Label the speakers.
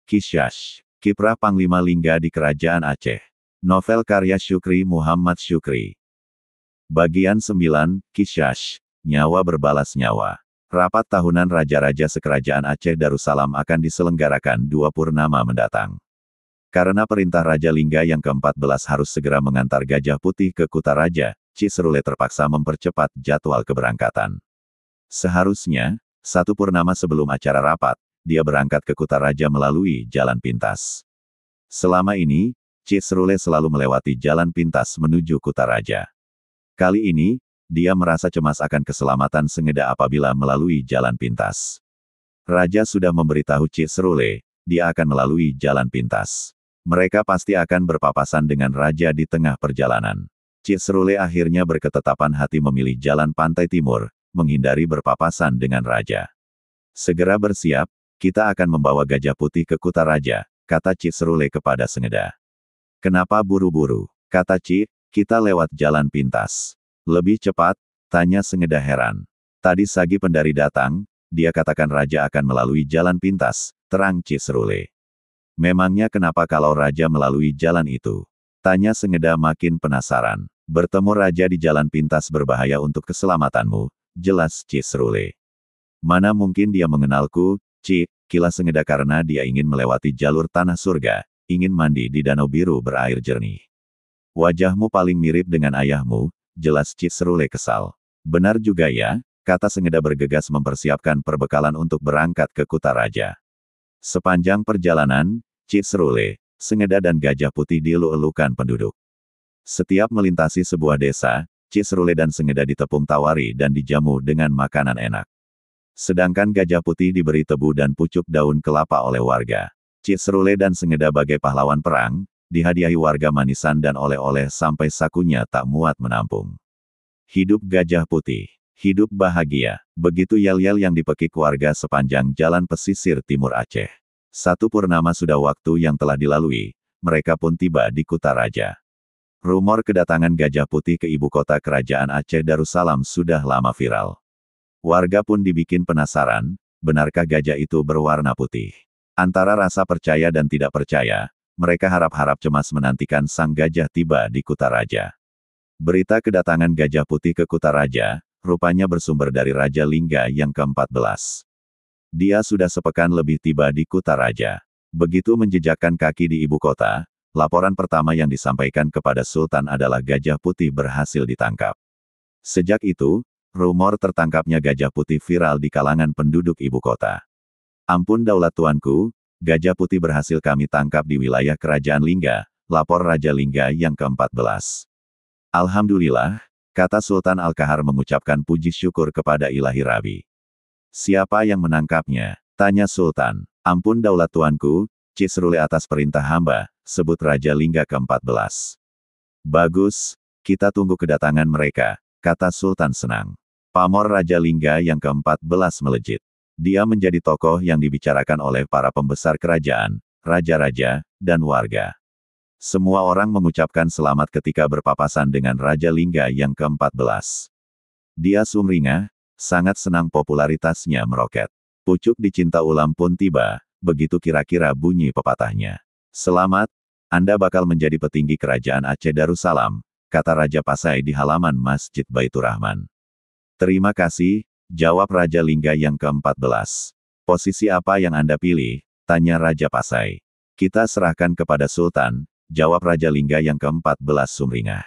Speaker 1: Kisyash, Kiprah Panglima Lingga di Kerajaan Aceh. Novel karya Syukri Muhammad Syukri. Bagian 9, Kisyash, Nyawa Berbalas Nyawa. Rapat tahunan Raja-Raja Sekerajaan Aceh Darussalam akan diselenggarakan 2 purnama mendatang. Karena perintah Raja Lingga yang ke-14 harus segera mengantar Gajah Putih ke Kutaraja, Cik Serule terpaksa mempercepat jadwal keberangkatan. Seharusnya, 1 purnama sebelum acara rapat, dia berangkat ke Kutaraja melalui jalan pintas. Selama ini, Cik Serule selalu melewati jalan pintas menuju Kutaraja. Kali ini, dia merasa cemas akan keselamatan Sengeda apabila melalui jalan pintas. Raja sudah memberitahu Cik Serule, dia akan melalui jalan pintas. Mereka pasti akan berpapasan dengan Raja di tengah perjalanan. Cik Serule akhirnya berketetapan hati memilih jalan pantai timur, menghindari berpapasan dengan Raja. Segera bersiap, kita akan membawa Gajah Putih ke Kutaraja, kata Cik Serule kepada Sengeda. Kenapa buru-buru? Kata Cik, kita lewat jalan pintas. Lebih cepat? Tanya Sengeda heran. Tadi Sagi Pendari datang, dia katakan Raja akan melalui jalan pintas, terang Cik Serule. Memangnya kenapa kalau Raja melalui jalan itu? Tanya Sengeda makin penasaran. Bertemu Raja di jalan pintas berbahaya untuk keselamatanmu, jelas Cik Serule. Mana mungkin dia mengenalku, Cik, kilas Sengeda karena dia ingin melewati jalur tanah surga, ingin mandi di danau biru berair jernih. Wajahmu paling mirip dengan ayahmu, jelas Cik Serule kesal. Benar juga ya, kata Sengeda bergegas mempersiapkan perbekalan untuk berangkat ke Kutaraja. Sepanjang perjalanan, Cik Serule, Sengeda dan Gajah Putih dielu-elukan penduduk. Setiap melintasi sebuah desa, Cik Serule dan Sengeda ditepung tawari dan dijamu dengan makanan enak. Sedangkan Gajah Putih diberi tebu dan pucuk daun kelapa oleh warga. Cik Serule dan Sengeda bagai pahlawan perang, dihadiahi warga manisan dan oleh-oleh sampai sakunya tak muat menampung. Hidup Gajah Putih, hidup bahagia, begitu yel-yel yang dipekik warga sepanjang jalan pesisir timur Aceh. 1 purnama sudah waktu yang telah dilalui, mereka pun tiba di Kutaraja. Rumor kedatangan Gajah Putih ke ibu kota Kerajaan Aceh Darussalam sudah lama viral. Warga pun dibikin penasaran, benarkah gajah itu berwarna putih? Antara rasa percaya dan tidak percaya, mereka harap-harap cemas menantikan sang gajah tiba di Kutaraja. Berita kedatangan Gajah Putih ke Kutaraja, rupanya bersumber dari Raja Lingga yang ke-14. Dia sudah sepekan lebih tiba di Kutaraja. Begitu menjejakkan kaki di ibu kota, laporan pertama yang disampaikan kepada Sultan adalah Gajah Putih berhasil ditangkap. Sejak itu, rumor tertangkapnya Gajah Putih viral di kalangan penduduk ibu kota. Ampun daulat tuanku, Gajah Putih berhasil kami tangkap di wilayah Kerajaan Lingga, lapor Raja Lingga yang ke-14. Alhamdulillah, kata Sultan Al-Kahar mengucapkan puji syukur kepada Ilahi Rabi. Siapa yang menangkapnya? Tanya Sultan. Ampun daulat tuanku, Cik Serule atas perintah hamba, sebut Raja Lingga ke-14. Bagus, kita tunggu kedatangan mereka, kata Sultan senang. Pamor Raja Lingga yang ke-14 melejit. Dia menjadi tokoh yang dibicarakan oleh para pembesar kerajaan, raja-raja, dan warga. Semua orang mengucapkan selamat ketika berpapasan dengan Raja Lingga yang ke-14. Dia sumringah, sangat senang popularitasnya meroket. Pucuk dicinta ulam pun tiba, begitu kira-kira bunyi pepatahnya. Selamat, Anda bakal menjadi petinggi Kerajaan Aceh Darussalam, kata Raja Pasai di halaman Masjid Baitur Rahman. Terima kasih, jawab Raja Lingga yang ke-14. Posisi apa yang Anda pilih? Tanya Raja Pasai. Kita serahkan kepada Sultan, jawab Raja Lingga yang ke-14 sumringah.